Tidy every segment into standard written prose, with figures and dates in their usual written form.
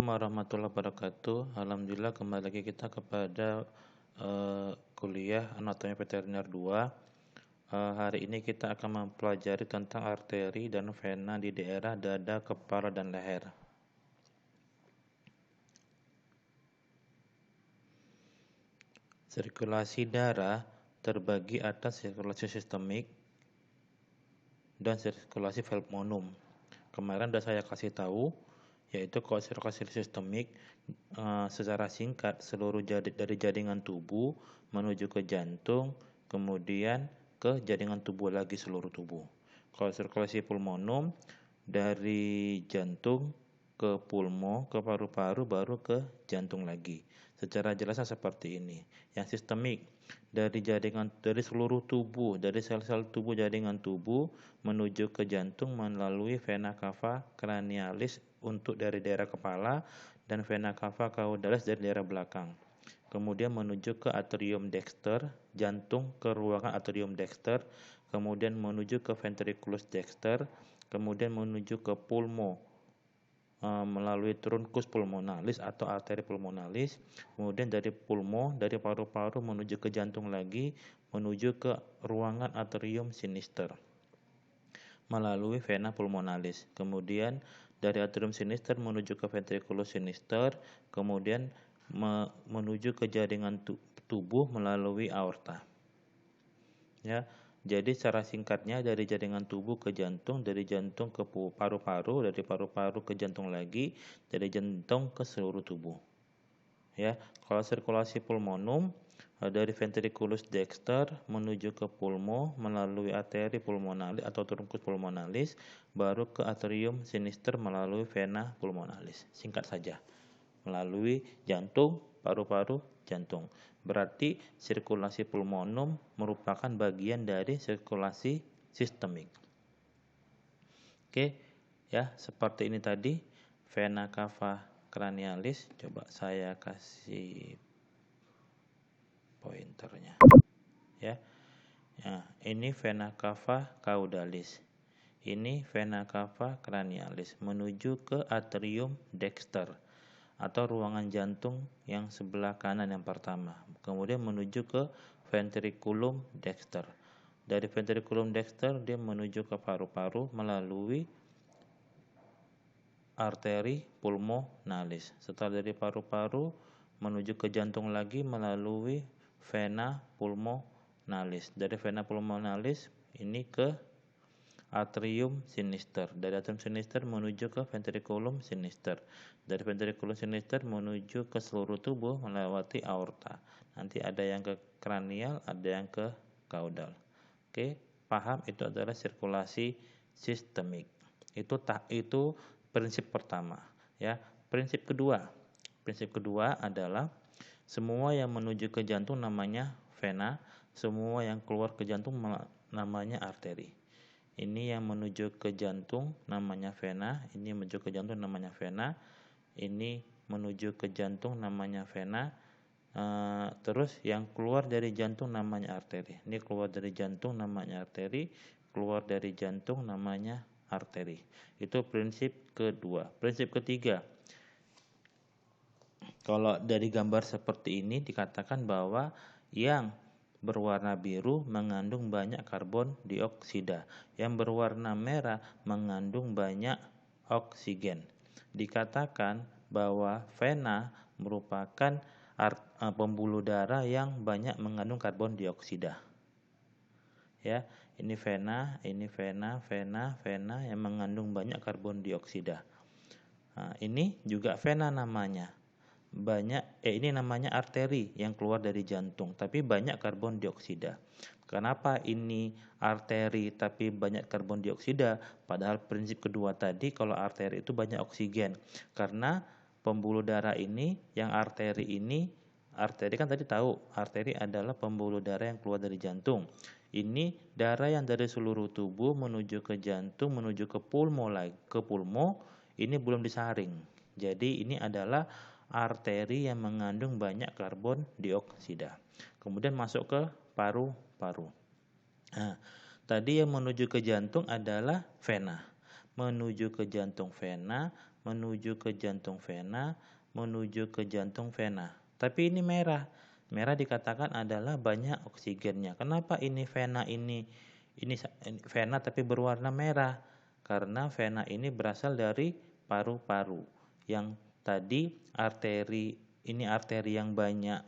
warahmatullahi wabarakatuh. Alhamdulillah kembali lagi kita kepada kuliah Anatomi Veteriner 2. Hari ini kita akan mempelajari tentang arteri dan vena di daerah dada, kepala, dan leher. Sirkulasi darah terbagi atas sirkulasi sistemik dan sirkulasi pulmonum. Kemarin sudah saya kasih tahu, yaitu kalau sirkulasi sistemik secara singkat seluruh dari jaringan tubuh menuju ke jantung, kemudian ke jaringan tubuh lagi seluruh tubuh. Kalau sirkulasi pulmonum dari jantung ke pulmo, ke paru-paru, baru ke jantung lagi. Secara jelasnya seperti ini. Yang sistemik dari seluruh tubuh, dari sel-sel tubuh jaringan tubuh menuju ke jantung melalui vena cava cranialis untuk dari daerah kepala dan vena cava caudalis dari daerah belakang. Kemudian menuju ke atrium dexter, jantung ke ruangan atrium dexter, kemudian menuju ke ventriculus dexter, kemudian menuju ke pulmo melalui truncus pulmonalis atau arteri pulmonalis, kemudian dari pulmo, dari paru-paru menuju ke jantung lagi, menuju ke ruangan atrium sinister melalui vena pulmonalis. Kemudian dari atrium sinister menuju ke ventriculus sinister, kemudian menuju ke jaringan tubuh melalui aorta. Ya. Jadi secara singkatnya dari jaringan tubuh ke jantung, dari jantung ke paru-paru, dari paru-paru ke jantung lagi, dari jantung ke seluruh tubuh. Ya, kalau sirkulasi pulmonum dari ventriculus dexter menuju ke pulmo melalui arteri pulmonalis atau truncus pulmonalis, baru ke atrium sinister melalui vena pulmonalis. Singkat saja, melalui jantung, paru-paru, jantung. Berarti sirkulasi pulmonum merupakan bagian dari sirkulasi sistemik. Oke, ya seperti ini tadi vena cava cranialis. Coba saya kasih pointernya. Ya. Nah, ini vena cava caudalis. Ini vena cava cranialis menuju ke atrium dexter atau ruangan jantung yang sebelah kanan yang pertama. Kemudian menuju ke ventriculum dexter. Dari ventriculum dexter dia menuju ke paru-paru melalui arteri pulmonalis. Setelah dari paru-paru menuju ke jantung lagi melalui vena pulmonalis. Dari vena pulmonalis ini ke atrium sinister. Dari atrium sinister menuju ke ventriculum sinister. Dari ventriculum sinister menuju ke seluruh tubuh melewati aorta. Nanti ada yang ke kranial, ada yang ke kaudal. Oke, paham itu adalah sirkulasi sistemik. Itu prinsip pertama, ya. Prinsip kedua adalah semua yang menuju ke jantung namanya vena, semua yang keluar ke jantung namanya arteri. Ini yang menuju ke jantung namanya vena, ini menuju ke jantung namanya vena, ini menuju ke jantung namanya vena, terus yang keluar dari jantung namanya arteri. Ini keluar dari jantung namanya arteri, keluar dari jantung namanya arteri. Itu prinsip kedua. Prinsip ketiga, kalau dari gambar seperti ini dikatakan bahwa yang berwarna biru mengandung banyak karbon dioksida, yang berwarna merah mengandung banyak oksigen. Dikatakan bahwa vena merupakan pembuluh darah yang banyak mengandung karbon dioksida. Ya, ini vena yang mengandung banyak karbon dioksida. Nah, ini juga vena namanya. Ini namanya arteri yang keluar dari jantung, tapi banyak karbon dioksida. Kenapa ini arteri tapi banyak karbon dioksida? Padahal prinsip kedua tadi kalau arteri itu banyak oksigen. Karena pembuluh darah ini, yang arteri kan tadi tahu, arteri adalah pembuluh darah yang keluar dari jantung. Ini darah yang dari seluruh tubuh menuju ke jantung, menuju ke pulmo, ini belum disaring. Jadi ini adalah arteri yang mengandung banyak karbon dioksida. Kemudian masuk ke paru-paru. Nah, tadi yang menuju ke jantung adalah vena. Menuju ke jantung vena, menuju ke jantung vena, menuju ke jantung vena. Tapi ini merah. Merah dikatakan adalah banyak oksigennya. Kenapa ini vena ini vena tapi berwarna merah? Karena vena ini berasal dari paru-paru. Yang tadi arteri yang banyak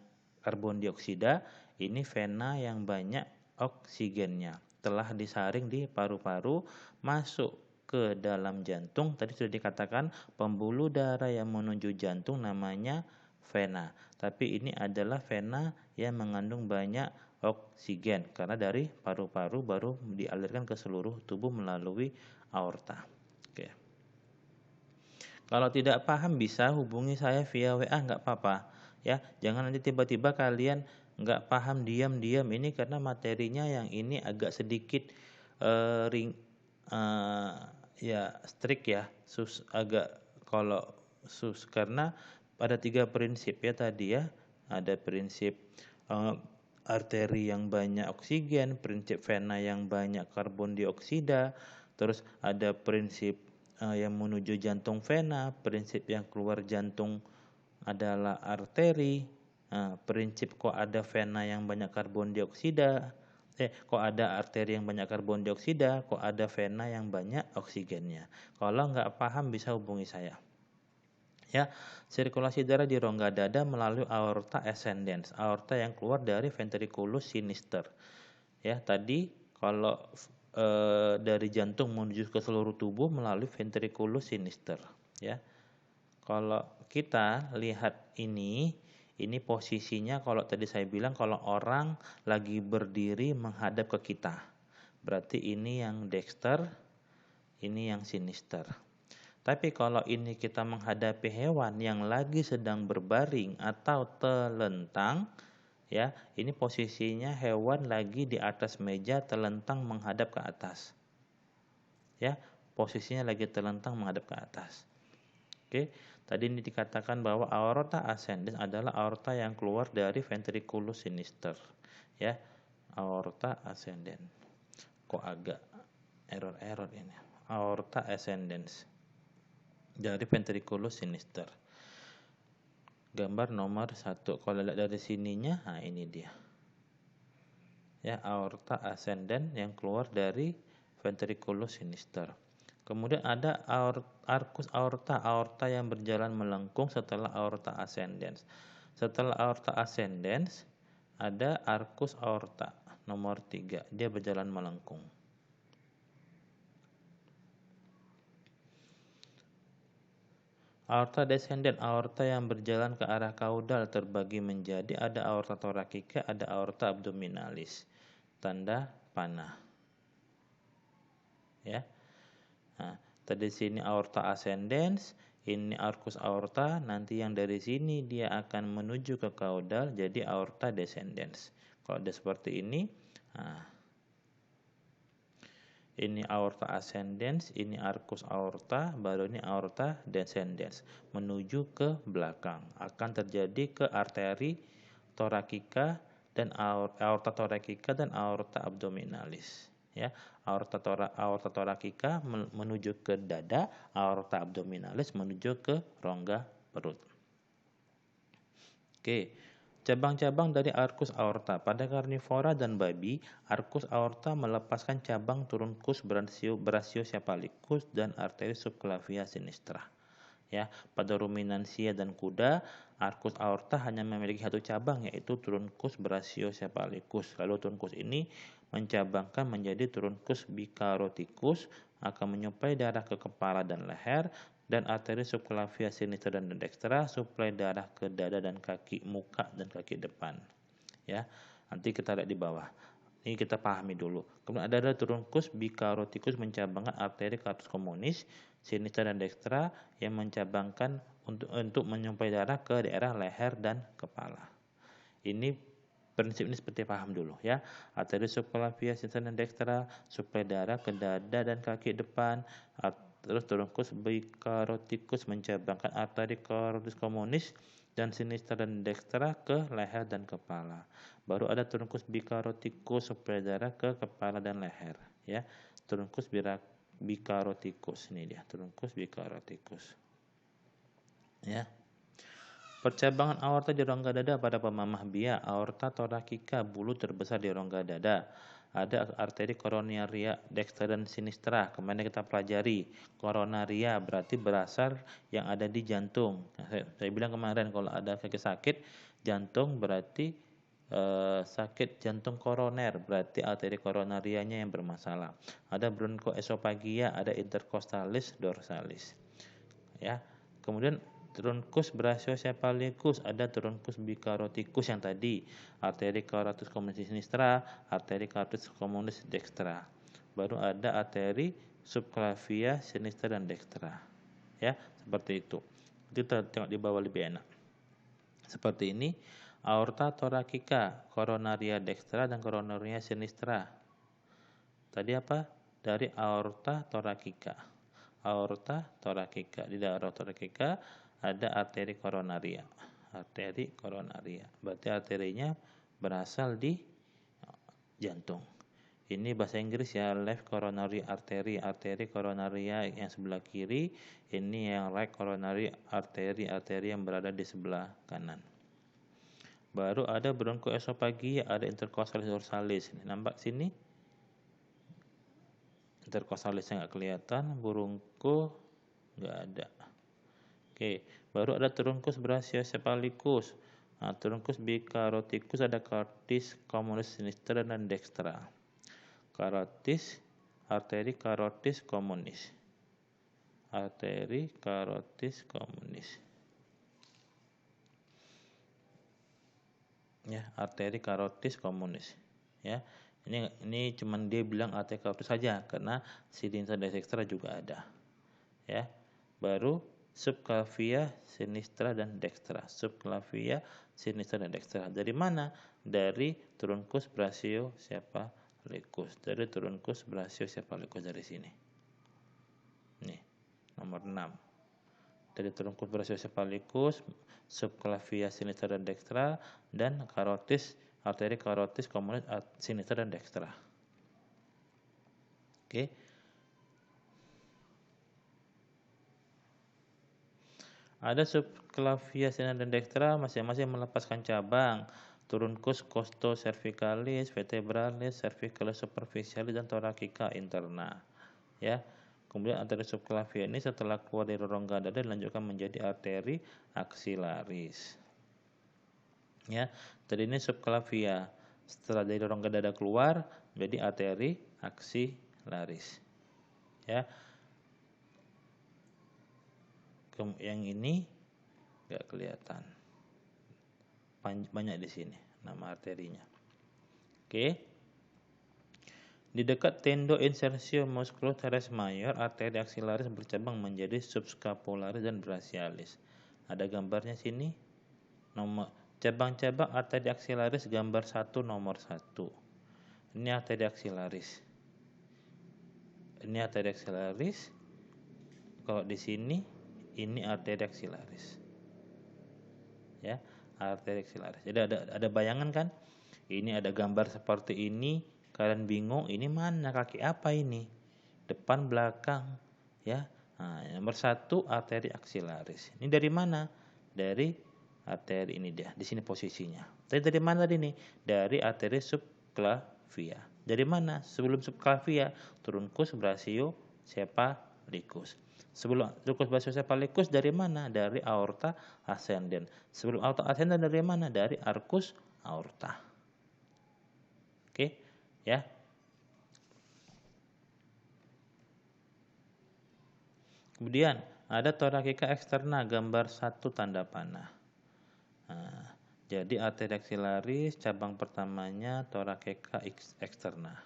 karbon dioksida, ini vena yang banyak oksigennya. Telah disaring di paru-paru, masuk ke dalam jantung. Tadi sudah dikatakan pembuluh darah yang menuju jantung namanya vena. Tapi ini adalah vena yang mengandung banyak oksigen karena dari paru-paru baru dialirkan ke seluruh tubuh melalui aorta. Oke. Kalau tidak paham bisa hubungi saya via WA, nggak apa-apa ya. Jangan nanti tiba-tiba kalian nggak paham diam-diam, ini karena materinya yang ini agak sedikit strict ya, karena ada 3 prinsip ya tadi ya. Ada prinsip arteri yang banyak oksigen, prinsip vena yang banyak karbon dioksida, terus ada prinsip yang menuju jantung vena, prinsip yang keluar jantung adalah arteri, prinsip kok ada vena yang banyak karbon dioksida, kok ada arteri yang banyak karbon dioksida, kok ada vena yang banyak oksigennya. Kalau nggak paham bisa hubungi saya. Ya, sirkulasi darah di rongga dada melalui aorta ascendens, aorta yang keluar dari ventriculus sinister. Ya, tadi kalau dari jantung menuju ke seluruh tubuh melalui ventriculus sinister. Ya, kalau kita lihat ini posisinya kalau tadi saya bilang kalau orang lagi berdiri menghadap ke kita. Berarti ini yang dexter, ini yang sinister. Tapi kalau ini kita menghadapi hewan yang lagi sedang berbaring atau telentang, ya, ini posisinya hewan lagi di atas meja telentang menghadap ke atas. Ya, posisinya lagi telentang menghadap ke atas. Oke, tadi ini dikatakan bahwa aorta ascendens adalah aorta yang keluar dari ventriculus sinister. Ya, aorta ascendens. Kok agak error ini. Aorta ascendens dari ventriculus sinister. Gambar nomor 1. Kalau lihat dari sininya, nah ini dia. Ya, aorta ascendens yang keluar dari ventriculus sinister. Kemudian ada arcus aorta, aorta yang berjalan melengkung setelah aorta ascendens. Setelah aorta ascendens ada arcus aorta nomor 3, dia berjalan melengkung. Aorta descendens, aorta yang berjalan ke arah kaudal terbagi menjadi ada aorta thoracica, ada aorta abdominalis. Tanda panah. Ya. Nah, tadi sini aorta ascendens, ini arcus aorta, nanti yang dari sini dia akan menuju ke kaudal jadi aorta descendens. Kalau ada seperti ini, nah, ini aorta ascendens, ini arcus aorta, baru ini aorta descendens. Menuju ke belakang. Akan terjadi ke arteri thoracica dan aorta thoracica dan aorta abdominalis. Ya, aorta thoracica menuju ke dada, aorta abdominalis menuju ke rongga perut. Oke. Cabang-cabang dari arcus aorta. Pada karnivora dan babi, arcus aorta melepaskan cabang truncus brachiocephalicus dan arteri subclavia sinistra. Ya, pada ruminansia dan kuda, arcus aorta hanya memiliki satu cabang yaitu truncus brachiocephalicus. Lalu truncus ini mencabangkan menjadi truncus bicaroticus, akan menyuplai darah ke kepala dan leher, dan arteri subclavia sinistra dan dextra suplai darah ke dada dan kaki, muka dan kaki depan. Ya, nanti kita lihat di bawah. Ini kita pahami dulu. Kemudian ada truncus bicaroticus mencabangkan arteri carpus communis, sinistra dan dextra yang mencabangkan untuk menyuplai darah ke daerah leher dan kepala. Ini prinsip ini seperti paham dulu ya. Arteri subclavia sinistra dan dextra suplai darah ke dada dan kaki depan. Terus truncus bicaroticus mencabangkan arteri carpus communis dan sinistra dan dextra ke leher dan kepala. Baru ada truncus bicaroticus suplai darah ke kepala dan leher ya. Truncus bicaroticus ini dia, truncus bicaroticus. Ya. Percabangan aorta di rongga dada pada pemamah bia, aorta thoracica, bulu terbesar di rongga dada. Ada arteri koronaria dextra dan sinistra. Kemarin kita pelajari koronaria berarti berasal yang ada di jantung. Nah, saya bilang kemarin kalau ada sakit jantung berarti sakit jantung koroner, berarti arteri koronarianya yang bermasalah. Ada bronchoesophagia, ada intercostalis dorsalis. Ya. Kemudian truncus brachiocephalicus, ada truncus bicaroticus yang tadi, arteri carotis communis sinistra, arteri carotis communis dextra. Baru ada arteri subclavia sinistra dan dextra. Ya, seperti itu. Kita tengok di bawah lebih enak. Seperti ini, aorta thoracica, coronaria dextra dan coronaria sinistra. Tadi apa? Dari aorta thoracica. Aorta thoracica. Di daerah thoracica ada arteri koronaria. Arteri koronaria. Berarti arterinya berasal di jantung. Ini bahasa Inggris ya, left coronary artery, arteri koronaria yang sebelah kiri. Ini yang right coronary artery, arteri yang berada di sebelah kanan. Baru ada bronchoesophagia, ada intercostalis dorsalis. Ini nampak sini? Intercostalisnya nggak kelihatan, burungku nggak ada. Oke, baru ada truncus brachiocephalicus. Nah, truncus bicaroticus, ada carotis communis sinistra dan dextra. Carotis, arteri carotis communis. Arteri carotis communis. Ya, arteri carotis communis. Ya. Ini cuman dia bilang arteri carotis saja karena sinistra dan dextra juga ada. Ya. Baru subclavia sinistra dan dextra. Subclavia sinistra dan dextra. Dari mana? Dari truncus brachiocephalicus. Dari truncus brachiocephalicus dari sini. Nih, nomor 6. Dari truncus brachiocephalicus, subclavia sinistra dan dextra, dan carotis, arteri carotis communis sinistra dan dextra. Oke. Ada subclavia sinistra dan dextra masing-masing melepaskan cabang. Truncus costocervicalis, vertebralis, cervicalis superficialis, dan thoracica interna. Ya. Kemudian arteri subclavia ini setelah keluar dari rongga dada dilanjutkan menjadi arteri axillaris. Ya, tadi ini subclavia. Setelah dari rongga dada keluar menjadi arteri axillaris. Ya. Yang ini nggak kelihatan, banyak di sini nama arterinya. Oke. Di dekat tendo insertio musculus teres major, arteri axillaris bercabang menjadi subscapularis dan brachialis. Ada gambarnya sini. Nomor cabang-cabang arteri axillaris gambar 1 nomor 1. Ini arteri axillaris. Ini arteri axillaris. Kalau di sini ini arteri axillaris. Ya, arteri axillaris. Jadi ada bayangan kan? Ini ada gambar seperti ini, kalian bingung ini mana kaki apa ini? Depan belakang, ya. Nah, nomor 1 arteri axillaris. Ini dari mana? Dari arteri ini dia. Di sini posisinya. Tapi dari mana tadi nih? Dari arteri subclavia. Dari mana? Sebelum subclavia, truncus brachiocephalicus. Sebelum truncus brachiocephalicus dari mana? Dari aorta ascendens. Sebelum aorta ascendens dari mana? Dari arcus aorta. Oke, ya. Kemudian ada thoracica externa gambar 1 tanda panah. Nah, jadi arteri axillaris cabang pertamanya thoracica externa.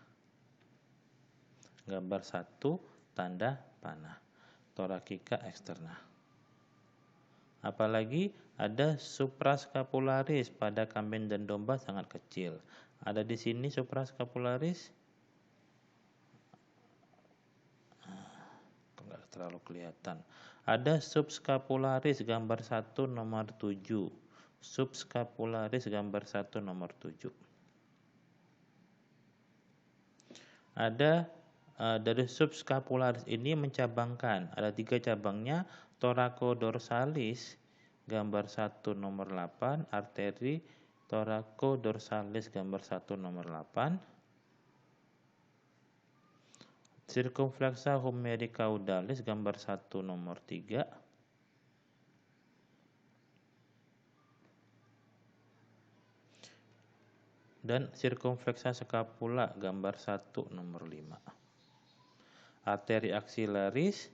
Gambar 1 tanda panah. Thoracica externa. Apalagi ada supraskapularis pada kambing dan domba sangat kecil. Ada di sini supraskapularis. Enggak terlalu kelihatan. Ada subscapularis gambar 1 nomor 7. Subscapularis gambar 1 nomor 7. Ada dari subscapularis ini mencabangkan, ada 3 cabangnya, thoraco dorsalis gambar 1 nomor 8, arteri thoraco-dorsalis gambar 1 nomor 8, circumflexa humericaudalis gambar 1 nomor 3, dan circumflexa scapula gambar 1 nomor 5. Arteri axillaris,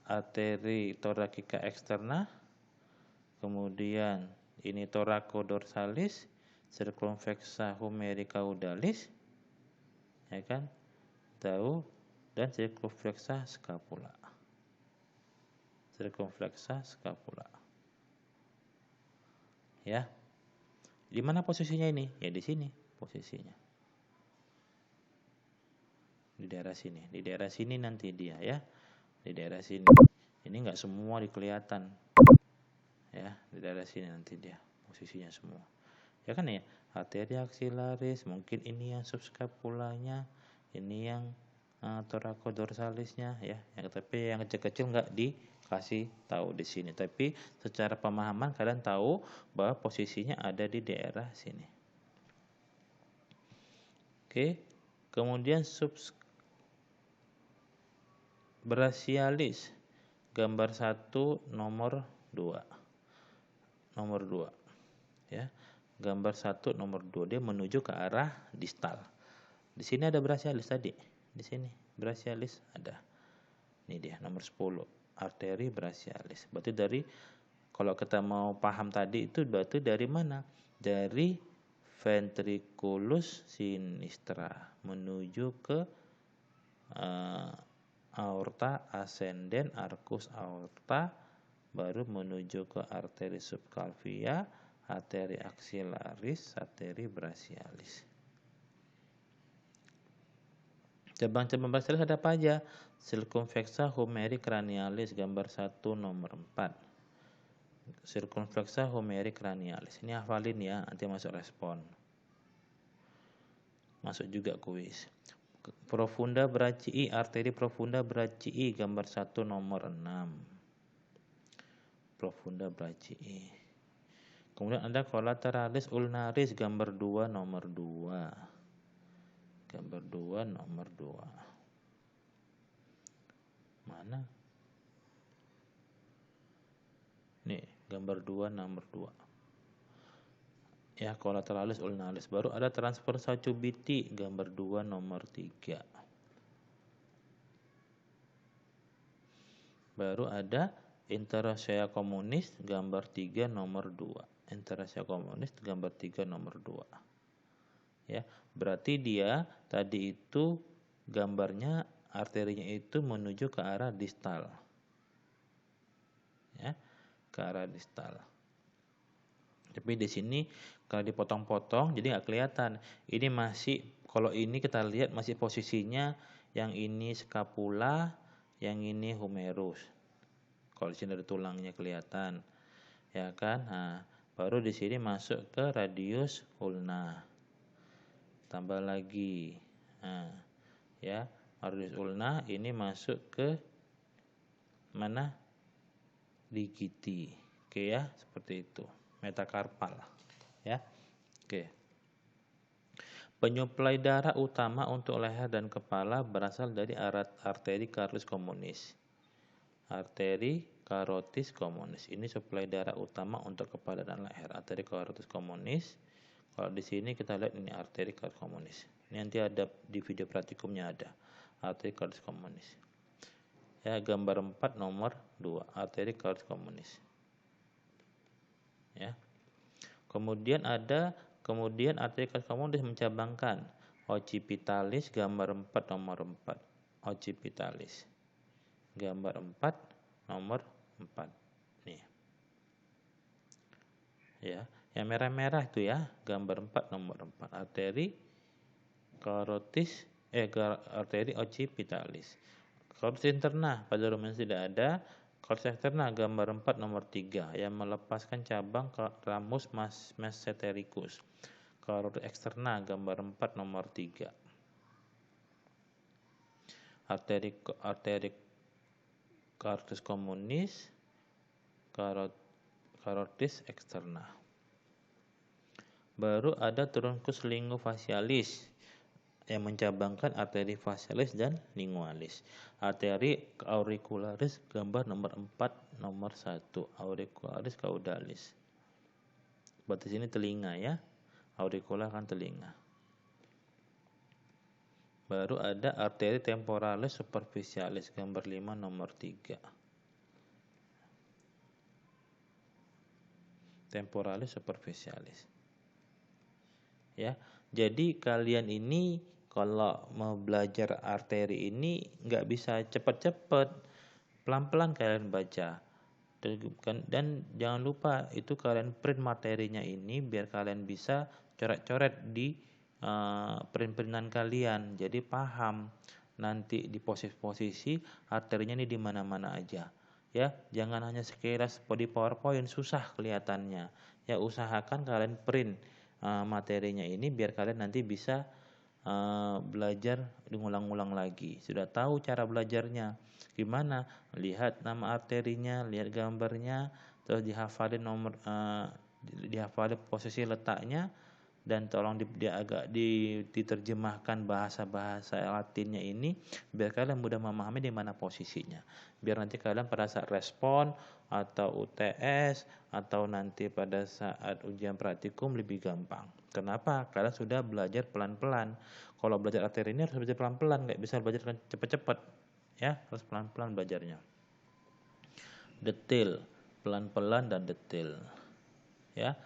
arteri thoracica externa, kemudian ini thoraco-dorsalis, circumflexa humericaudalis, ya kan, tahu, dan circumflexa scapula. Circumflexa scapula. Ya. Di mana posisinya ini? Ya di sini posisinya. Di daerah sini. Di daerah sini nanti dia ya. Di daerah sini. Ini enggak semua dikelihatan. Ya, di daerah sini nanti dia posisinya semua. Ya kan ya? Arteri axillaris, mungkin ini yang subscapulanya, ini yang thoraco-dorsalisnya ya. Tapi yang kecil-kecil enggak dikasih tahu di sini. Tapi secara pemahaman kalian tahu bahwa posisinya ada di daerah sini. Oke. Kemudian brachialis gambar 1 nomor 2. Nomor 2. Ya. Gambar 1 nomor 2, dia menuju ke arah distal. Di sini ada brachialis tadi. Di sini brachialis ada. Ini dia nomor 10, arteri brachialis. Berarti dari, kalau kita mau paham tadi itu berarti dari mana? Dari ventriculus sinistra menuju ke aorta ascendens, arcus aorta, baru menuju ke arteri subclavia, arteri axillaris, arteri brachialis. Cabang-cabang brachialis ada apa aja? Circumflexa humericranialis gambar 1 nomor 4. Circumflexa humericranialis. Ini hafalin ya, nanti masuk respon. Masuk juga kuis. Profunda brachii, arteri profunda brachii gambar 1 nomor 6. Profunda brachii. Kemudian ada colateralis ulnaris gambar 2 nomor 2. Gambar 2 nomor 2. Mana? Nih, gambar 2 nomor 2. Ya, colateralis ulnaris. Baru ada transversa cubiti gambar 2 nomor 3. Baru ada interosea communis gambar 3 nomor 2. Interosea communis gambar 3 nomor 2. Ya, berarti dia tadi itu gambarnya arterinya itu menuju ke arah distal. Ya, ke arah distal. Tapi di sini kalau dipotong-potong jadi nggak kelihatan. Ini masih, kalau ini kita lihat masih posisinya yang ini scapula, yang ini humerus. Kalau di sini ada tulangnya kelihatan, ya kan? Nah, baru di sini masuk ke radius ulna. Tambah lagi, nah, ya radius ulna ini masuk ke mana? Digiti. Oke ya, seperti itu. Metakarpal ya. Oke. Penyuplai darah utama untuk leher dan kepala berasal dari arteri carotis communis. Arteri carotis communis ini suplai darah utama untuk kepala dan leher. Arteri carotis communis. Kalau di sini kita lihat ini arteri carotis communis. Ini nanti ada di video praktikumnya ada arteri carotis communis. Ya, gambar 4 nomor 2, arteri carotis communis. Ya. Kemudian arteri carotis communis mencabangkan occipitalis gambar 4 nomor 4. Occipitalis. Gambar 4 nomor 4. Nih. Ya, yang merah-merah itu ya, gambar 4 nomor 4. Arteri carotis arteri occipitalis. Carotis interna pada rumen tidak ada. Carotis externa gambar 4 nomor 3 yang melepaskan cabang ke ramus mesentericus. Carotis externa gambar 4 nomor 3. Arteri carotis communis, carotis externa. Baru ada truncus linguofacialis yang mencabangkan arteri facialis dan lingualis. Arteri auricularis gambar nomor 4 nomor 1, auricularis caudalis. Berarti sini telinga ya. Auricula kan telinga. Baru ada arteri temporalis superficialis gambar 5 nomor 3. Temporalis superficialis. Ya. Jadi kalian ini kalau mau belajar arteri ini nggak bisa cepet-cepet, pelan-pelan kalian baca. Dan jangan lupa itu kalian print materinya ini biar kalian bisa coret-coret di print-printan kalian. Jadi paham nanti di posisi-posisi arterinya ini di mana-mana aja. Ya, jangan hanya sekilas di PowerPoint susah kelihatannya. Ya, usahakan kalian print materinya ini biar kalian nanti bisa belajar diulang-ulang lagi. Sudah tahu cara belajarnya gimana? Lihat nama arterinya, lihat gambarnya, terus dihafalin dihafalin posisi letaknya, dan tolong diterjemahkan bahasa-bahasa Latinnya ini biar kalian mudah memahami di mana posisinya. Biar nanti kalian pada saat respon atau UTS atau nanti pada saat ujian praktikum lebih gampang. Kenapa? Kalian sudah belajar pelan-pelan. Kalau belajar arteri ini harus belajar pelan-pelan, nggak bisa belajar cepat-cepat. Ya, harus pelan-pelan belajarnya. Detail, pelan-pelan dan detail. Ya,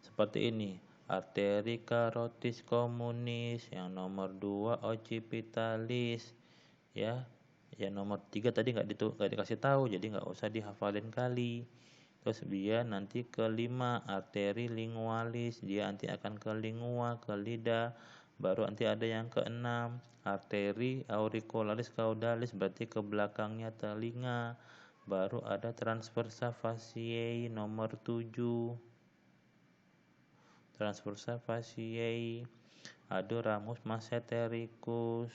seperti ini. Arteri carotis communis, yang nomor 2 occipitalis. Ya, yang nomor 3 tadi nggak dikasih tahu, jadi nggak usah dihafalin kali. Terus dia nanti ke 5 arteri lingualis, dia nanti akan ke lingua, ke lidah. Baru nanti ada yang ke 6 arteri auricularis caudalis, berarti ke belakangnya telinga. Baru ada transversa faciae nomor 7. Transversa faciae, ada ramus massetericus,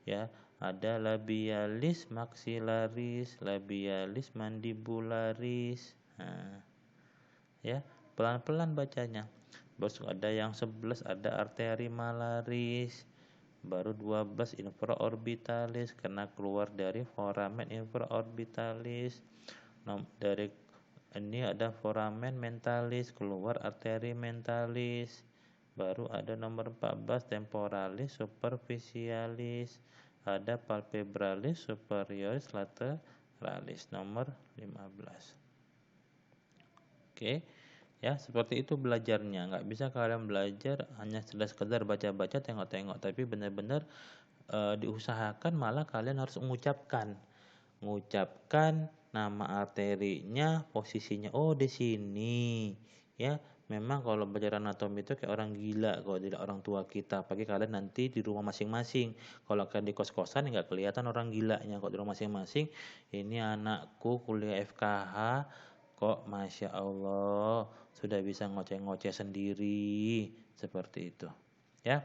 ya, ada labialis maxillaris, labialis mandibularis. Nah, ya, pelan-pelan bacanya. Baru ada yang 11 ada arteri malaris, baru 12 infraorbitalis karena keluar dari foramen infraorbitalis. Dari ini ada foramen mentalis, keluar arteri mentalis. Baru ada nomor 14 temporalis superficialis, ada palpebralis superioris lateralis nomor 15. Oke, ya seperti itu belajarnya. Nggak bisa kalian belajar hanya sekedar baca-baca, tengok-tengok, tapi benar-benar diusahakan malah kalian harus mengucapkan nama arterinya, posisinya. Oh, di sini. Ya, memang kalau belajar anatomi itu kayak orang gila kalau tidak orang tua kita. Apalagi kalian nanti di rumah masing-masing. Kalau kalian di kos-kosan nggak kelihatan orang gilanya. Kalau di rumah masing-masing, ini anakku kuliah FKH, kok Masya Allah sudah bisa ngoceh-ngoceh sendiri, seperti itu. Ya.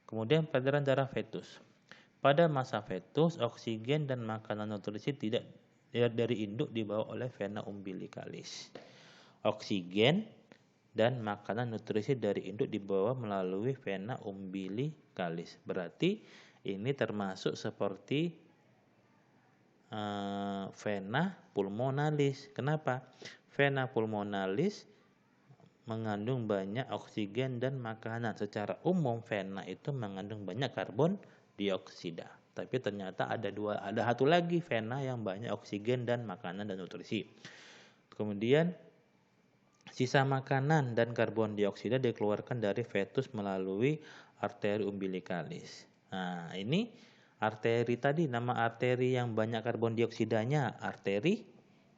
Kemudian peredaran darah fetus. Pada masa fetus, oksigen dan makanan nutrisi tidak dari induk dibawa oleh vena umbilicalis. Oksigen dan makanan nutrisi dari induk dibawa melalui vena umbilicalis. Berarti ini termasuk seperti vena pulmonalis. Kenapa? Vena pulmonalis mengandung banyak oksigen dan makanan. Secara umum vena itu mengandung banyak karbon dioksida. Tapi ternyata ada satu lagi vena yang banyak oksigen dan makanan dan nutrisi. Kemudian sisa makanan dan karbon dioksida dikeluarkan dari fetus melalui arteri umbilicalis. Nah, ini arteri tadi, nama arteri yang banyak karbon dioksidanya arteri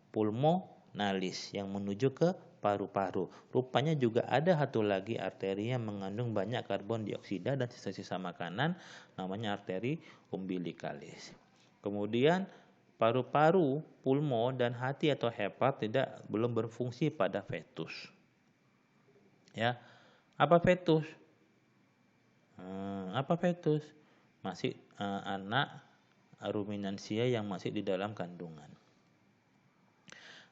pulmonalis yang menuju ke paru-paru. Rupanya juga ada satu lagi arteri yang mengandung banyak karbon dioksida dan sisa-sisa makanan, namanya arteri umbilicalis. Kemudian paru-paru, pulmo, dan hati atau hepat belum berfungsi pada fetus. Ya, apa fetus? Masih anak ruminansia yang masih di dalam kandungan.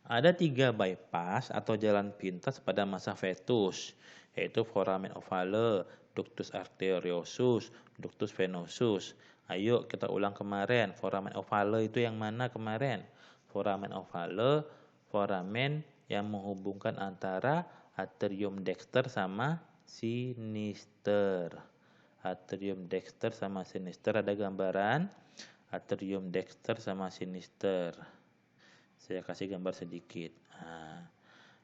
Ada 3 bypass atau jalan pintas pada masa fetus, yaitu foramen ovale, ductus arteriosus, ductus venosus. Ayo kita ulang kemarin, foramen ovale itu yang mana kemarin? Foramen ovale, foramen yang menghubungkan antara atrium dexter sama sinister. Atrium dexter sama sinister, ada gambaran atrium dexter sama sinister. Saya kasih gambar sedikit. Nah,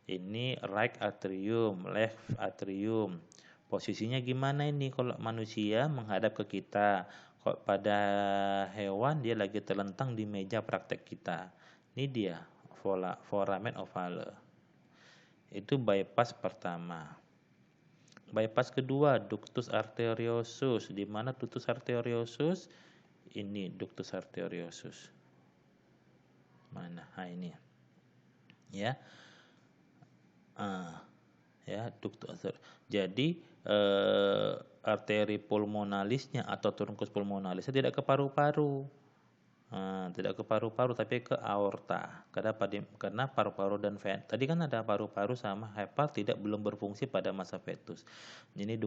ini right atrium, left atrium. Posisinya gimana ini kalau manusia menghadap ke kita? Kalau pada hewan dia lagi terlentang di meja praktek kita. Ini dia foramen ovale. Itu bypass pertama. Bypass kedua, ductus arteriosus. Di mana ductus arteriosus? Ini ductus arteriosus. Mana? Nah, ini. Ya. Ductus. Jadi arteri pulmonalisnya atau truncus pulmonalisnya tidak ke paru-paru. Tidak ke paru-paru tapi ke aorta. Karena paru-paru dan tadi kan ada paru-paru sama hepar belum berfungsi pada masa fetus. Ini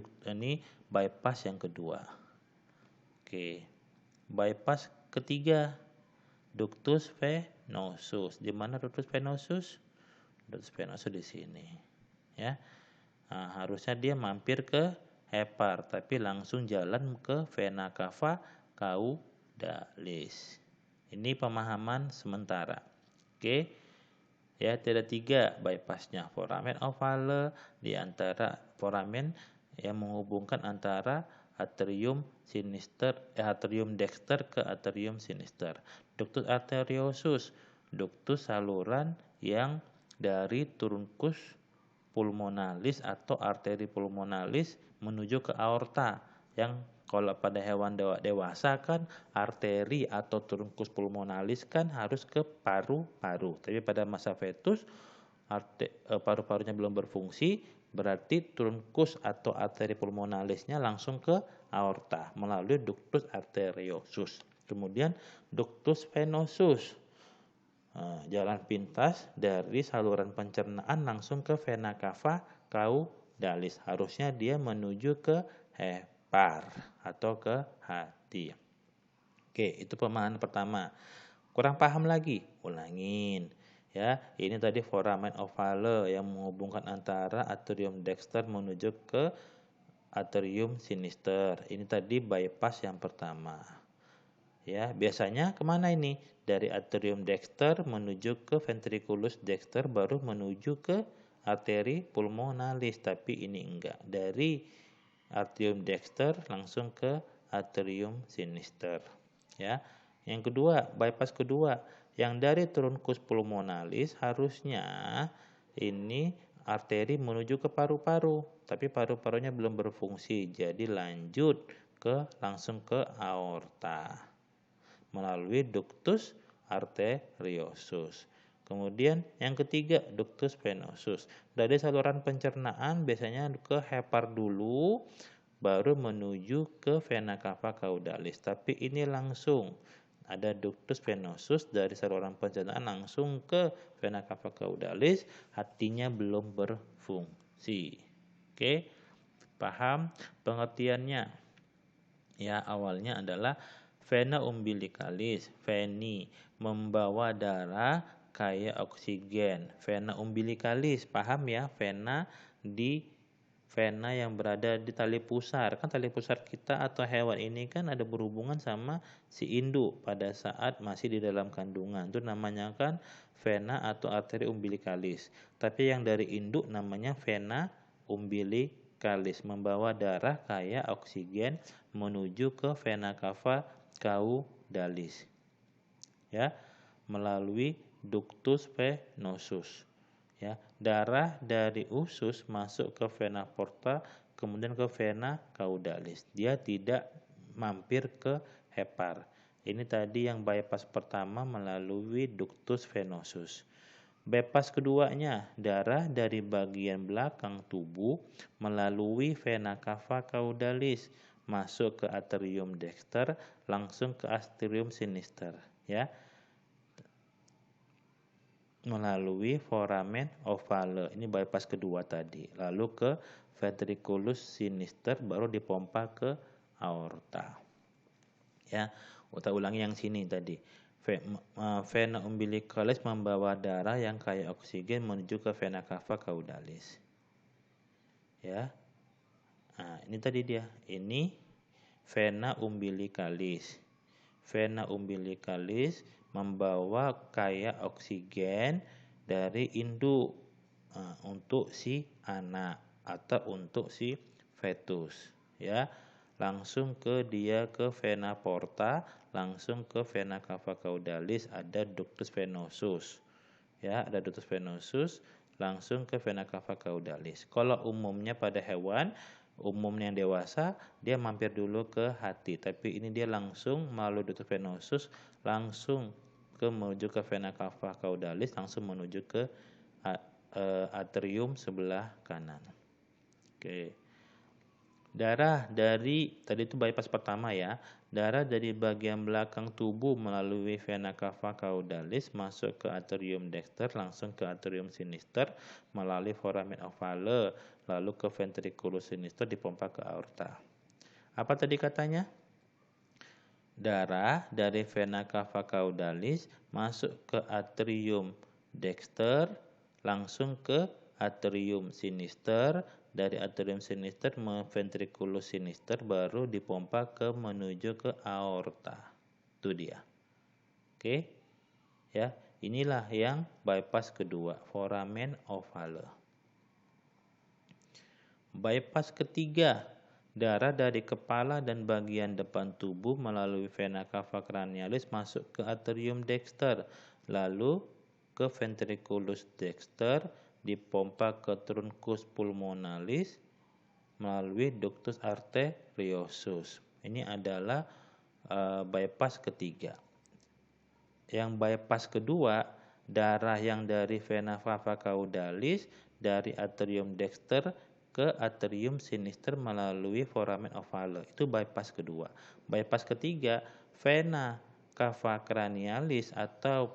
bypass yang kedua. Oke. Bypass ketiga, ductus venosus. Di mana ductus venosus? Ductus venosus di sini. Ya. Nah, harusnya dia mampir ke hepar tapi langsung jalan ke vena cava caudalis. Ini pemahaman sementara. Oke. Ya, ada 3 bypassnya. Foramen ovale di antara foramen yang menghubungkan antara atrium dexter ke atrium sinister. Ductus arteriosus, ductus saluran yang dari truncus pulmonalis atau arteri pulmonalis menuju ke aorta, yang kalau pada hewan dewasa kan arteri atau truncus pulmonalis kan harus ke paru-paru. Tapi pada masa fetus paru-parunya belum berfungsi, berarti truncus atau arteri pulmonalisnya langsung ke aorta melalui ductus arteriosus. Kemudian ductus venosus, jalan pintas dari saluran pencernaan langsung ke vena cava caudalis. Harusnya dia menuju ke hepar atau ke hati. Oke, itu pemahaman pertama. Kurang paham lagi? Ulangin. Ya, ini tadi foramen ovale yang menghubungkan antara atrium dexter menuju ke atrium sinister. Ini tadi bypass yang pertama. Ya, biasanya kemana ini? Dari atrium dexter menuju ke ventriculus dexter baru menuju ke arteri pulmonalis, tapi ini enggak. Dari atrium dexter langsung ke atrium sinister. Ya. Yang kedua, bypass kedua, yang dari truncus pulmonalis harusnya ini arteri menuju ke paru-paru, tapi paru-parunya belum berfungsi, jadi lanjut langsung ke aorta melalui ductus arteriosus. Kemudian yang ketiga, ductus venosus. Dari saluran pencernaan biasanya ke hepar dulu, baru menuju ke vena cava caudalis. Tapi ini langsung ada ductus venosus dari saluran pencernaan langsung ke vena cava caudalis, hatinya belum berfungsi. Oke, paham pengertiannya? Ya, awalnya adalah vena umbilicalis, veni, membawa darah kayak oksigen. Vena umbilicalis, paham ya? Vena yang berada di tali pusar. Kan tali pusar kita atau hewan ini kan ada berhubungan sama si induk pada saat masih di dalam kandungan. Itu namanya kan vena atau arteri umbilicalis. Tapi yang dari induk namanya vena umbilicalis, membawa darah kayak oksigen menuju ke vena cava caudalis. Ya, melalui ductus venosus. Ya, darah dari usus masuk ke vena porta, kemudian ke vena caudalis. Dia tidak mampir ke hepar. Ini tadi yang bypass pertama melalui ductus venosus. Bypass keduanya, darah dari bagian belakang tubuh melalui vena cava caudalis masuk ke atrium dexter langsung ke atrium sinister, ya. melalui foramen ovale. Ini bypass kedua tadi. Lalu ke ventriculus sinister, baru dipompa ke aorta. Ya, kita ulangi yang sini tadi. Vena umbilicalis membawa darah yang kaya oksigen menuju ke vena cava caudalis. Ya. Nah, ini tadi dia. Ini vena umbilicalis. Vena umbilicalis membawa kaya oksigen dari induk untuk si anak atau untuk si fetus, ya. Langsung ke vena porta, langsung ke vena cava caudalis, ada ductus venosus. Ya, ada ductus venosus langsung ke vena cava caudalis. Kalau umumnya pada hewan, umumnya yang dewasa, dia mampir dulu ke hati, tapi ini dia langsung melalui ductus venosus langsung menuju ke vena cava caudalis, langsung menuju ke atrium sebelah kanan. Oke. Darah dari tadi itu bypass pertama ya. Darah dari bagian belakang tubuh melalui vena cava caudalis masuk ke atrium dexter, langsung ke atrium sinister melalui foramen ovale, lalu ke ventriculus sinister dipompa ke aorta. Apa tadi katanya? Darah dari vena cava caudalis masuk ke atrium dexter, langsung ke atrium sinister, dari atrium sinister ventriculus sinister, baru dipompa menuju ke aorta. Itu dia. Oke. Ya, inilah yang bypass kedua, foramen ovale. Bypass ketiga, darah dari kepala dan bagian depan tubuh melalui vena cava cranialis masuk ke atrium dexter, lalu ke ventriculus dexter, dipompa ke truncus pulmonalis melalui ductus arteriosus. Ini adalah bypass ketiga. Yang bypass kedua, darah yang dari vena cava caudalis dari atrium dexter ke atrium sinister melalui foramen ovale. Itu bypass kedua. Bypass ketiga, vena cava cranialis atau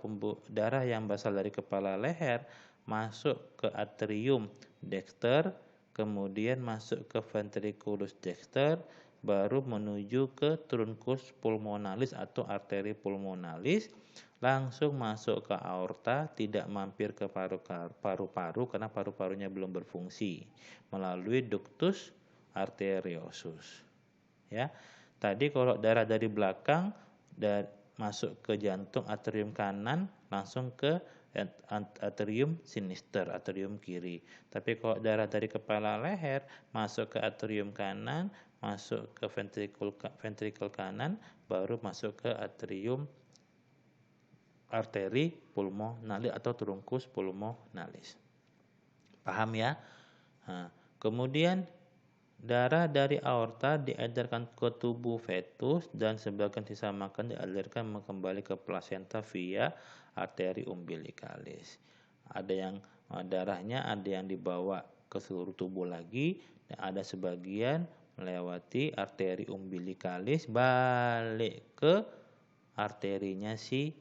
darah yang berasal dari kepala leher masuk ke atrium dexter, kemudian masuk ke ventriculus dexter, baru menuju ke truncus pulmonalis atau arteri pulmonalis, langsung masuk ke aorta, tidak mampir ke paru-paru karena paru-parunya belum berfungsi, melalui ductus arteriosus. Ya. Tadi kalau darah dari belakang masuk ke jantung atrium kanan, langsung ke atrium sinister, atrium kiri. Tapi kalau darah dari kepala leher masuk ke atrium kanan, masuk ke ventrikel kanan, baru masuk ke atrium arteri pulmonalis atau truncus pulmonalis. Paham ya? Nah, kemudian darah dari aorta diedarkan ke tubuh fetus dan sebagian sisa makan dialirkan kembali ke plasenta via arteri umbilicalis. Ada yang darahnya ada yang dibawa ke seluruh tubuh lagi, dan ada sebagian melewati arteri umbilicalis balik ke arterinya si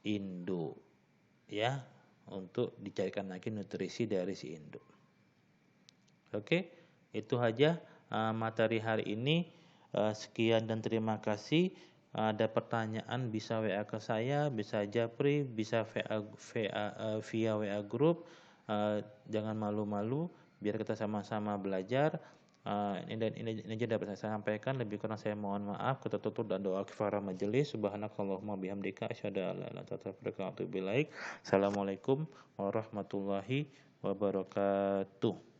induk, ya, untuk dicarikan lagi nutrisi dari si induk. Oke, itu aja materi hari ini. Sekian dan terima kasih. Ada pertanyaan bisa WA ke saya, bisa japri, bisa via WA group. Jangan malu-malu, biar kita sama-sama belajar. Ini aja dapat saya sampaikan. Lebih kurang saya mohon maaf. Kita tutup dan doa kifaraah majelis. Subhanakallahumma bihamdika asyhadu an la ilaha illa anta astaghfiruka wa atubu ilaik. Assalamualaikum warahmatullahi wabarakatuh.